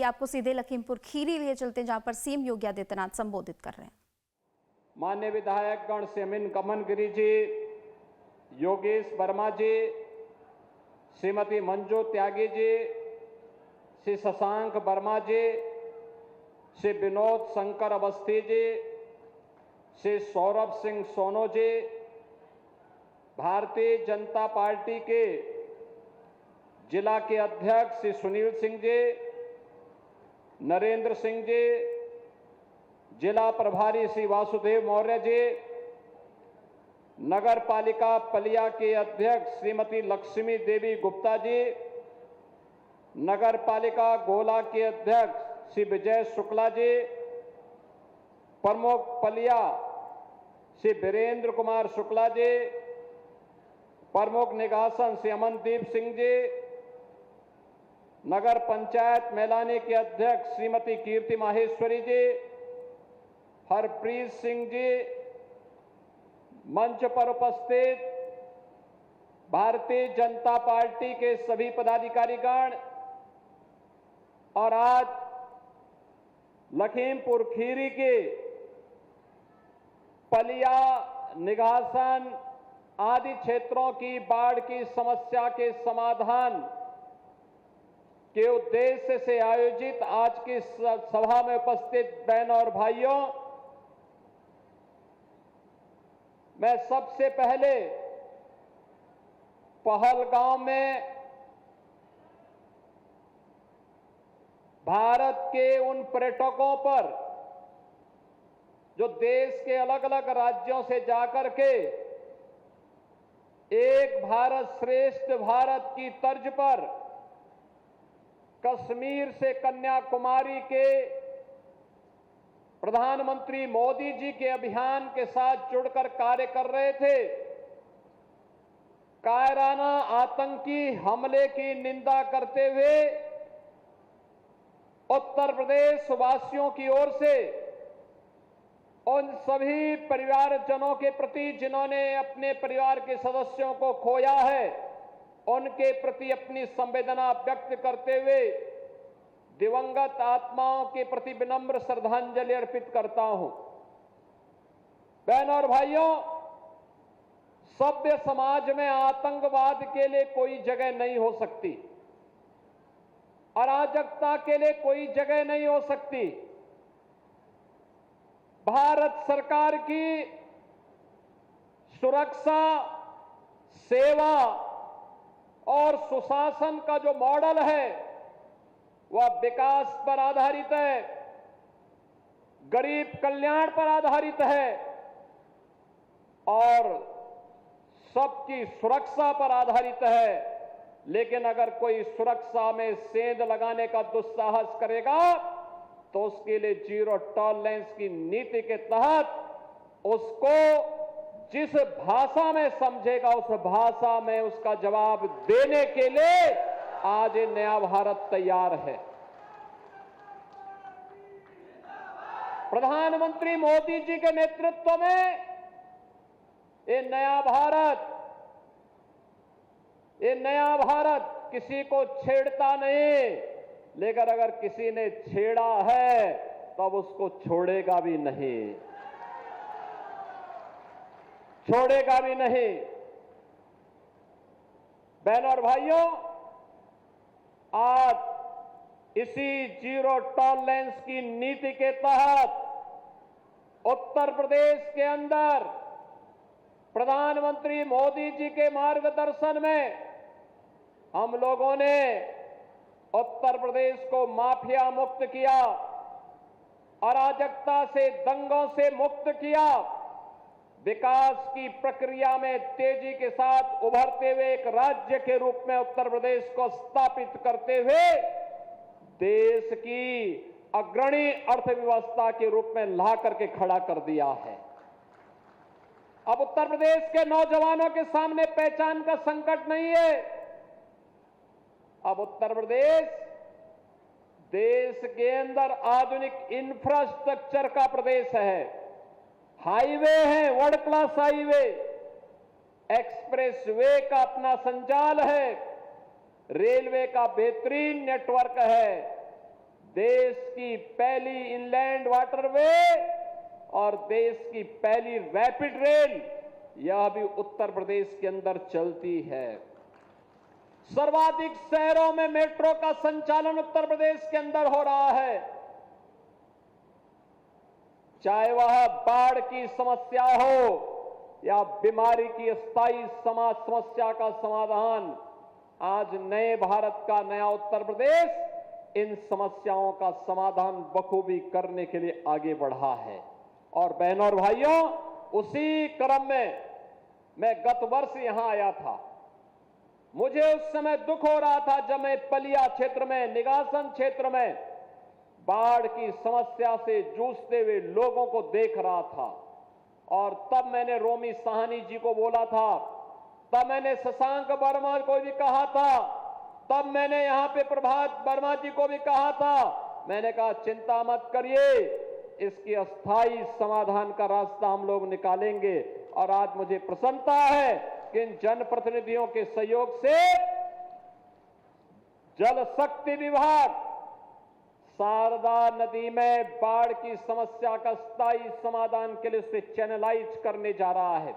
आपको सीधे लखीमपुर खीरी लिए चलते हैं, जहां पर सीएम योगी आदित्यनाथ संबोधित कर रहे हैं। माननीय विधायक गण सेमिन कमन गिरी जी, योगेश वर्मा जी, श्रीमती मंजू त्यागी जी, श्री शशांक वर्मा जी, श्री विनोद शंकर अवस्थी जी, श्री सौरभ सिंह सोनो जी, भारतीय जनता पार्टी के जिला के अध्यक्ष श्री सुनील सिंह जी, नरेंद्र सिंह जी, जिला प्रभारी श्री वासुदेव मौर्य जी, नगर पालिका पलिया के अध्यक्ष श्रीमती लक्ष्मी देवी गुप्ता जी, नगर पालिका गोला के अध्यक्ष श्री विजय शुक्ला जी, प्रमुख पलिया श्री वीरेंद्र कुमार शुक्ला जी, प्रमुख निगासन श्री अमनदीप सिंह जी, नगर पंचायत मैलानी के अध्यक्ष श्रीमती कीर्ति माहेश्वरी जी, हरप्रीत सिंह जी, मंच पर उपस्थित भारतीय जनता पार्टी के सभी पदाधिकारीगण और आज लखीमपुर खीरी के पलिया, निगासन आदि क्षेत्रों की बाढ़ की समस्या के समाधान के उद्देश्य से आयोजित आज की सभा में उपस्थित बहनों और भाइयों, मैं सबसे पहले पहलगांव में भारत के उन पर्यटकों पर जो देश के अलग अलग राज्यों से जाकर के एक भारत श्रेष्ठ भारत की तर्ज पर कश्मीर से कन्याकुमारी के प्रधानमंत्री मोदी जी के अभियान के साथ जुड़कर कार्य कर रहे थे, कायराना आतंकी हमले की निंदा करते हुए उत्तर प्रदेश वासियों की ओर से उन सभी परिवारजनों के प्रति जिन्होंने अपने परिवार के सदस्यों को खोया है, उनके प्रति अपनी संवेदना व्यक्त करते हुए दिवंगत आत्माओं के प्रति विनम्र श्रद्धांजलि अर्पित करता हूं। बहनों और भाइयों, सभ्य समाज में आतंकवाद के लिए कोई जगह नहीं हो सकती, अराजकता के लिए कोई जगह नहीं हो सकती। भारत सरकार की सुरक्षा, सेवा और सुशासन का जो मॉडल है वह विकास पर आधारित है, गरीब कल्याण पर आधारित है और सबकी सुरक्षा पर आधारित है। लेकिन अगर कोई सुरक्षा में सेंध लगाने का दुस्साहस करेगा तो उसके लिए जीरो टॉलरेंस की नीति के तहत उसको जिस भाषा में समझेगा उस भाषा में उसका जवाब देने के लिए आज ये नया भारत तैयार है। प्रधानमंत्री मोदी जी के नेतृत्व में ये नया भारत किसी को छेड़ता नहीं, लेकिन अगर किसी ने छेड़ा है तब उसको छोड़ेगा भी नहीं, छोड़ेगा भी नहीं। बहनों और भाइयों, आज इसी जीरो टॉलरेंस की नीति के तहत उत्तर प्रदेश के अंदर प्रधानमंत्री मोदी जी के मार्गदर्शन में हम लोगों ने उत्तर प्रदेश को माफिया मुक्त किया, अराजकता से, दंगों से मुक्त किया, विकास की प्रक्रिया में तेजी के साथ उभरते हुए एक राज्य के रूप में उत्तर प्रदेश को स्थापित करते हुए देश की अग्रणी अर्थव्यवस्था के रूप में ला करके खड़ा कर दिया है। अब उत्तर प्रदेश के नौजवानों के सामने पहचान का संकट नहीं है। अब उत्तर प्रदेश देश के अंदर आधुनिक इंफ्रास्ट्रक्चर का प्रदेश है। हाईवे है, world class highway, express way का अपना संजाल है, रेलवे का बेहतरीन नेटवर्क है, देश की पहली इनलैंड वाटरवे और देश की पहली रैपिड रेल यह भी उत्तर प्रदेश के अंदर चलती है। सर्वाधिक शहरों में मेट्रो का संचालन उत्तर प्रदेश के अंदर हो रहा है। चाहे वह बाढ़ की समस्या हो या बीमारी की स्थायी समस्या का समाधान, आज नए भारत का नया उत्तर प्रदेश इन समस्याओं का समाधान बखूबी करने के लिए आगे बढ़ा है। और बहनों और भाइयों, उसी क्रम में मैं गत वर्ष यहां आया था। मुझे उस समय दुख हो रहा था जब मैं पलिया क्षेत्र में, निगासन क्षेत्र में बाढ़ की समस्या से जूझते हुए लोगों को देख रहा था। और तब मैंने रोमी साहनी जी को बोला था, तब मैंने शशांक वर्मा को भी कहा था, तब मैंने यहां पे प्रभात वर्मा जी को भी कहा था। मैंने कहा चिंता मत करिए, इसकी अस्थायी समाधान का रास्ता हम लोग निकालेंगे। और आज मुझे प्रसन्नता है कि इन जनप्रतिनिधियों के सहयोग से जल शक्ति विभाग शारदा नदी में बाढ़ की समस्या का स्थायी समाधान के लिए उसे चैनलाइज करने जा रहा है।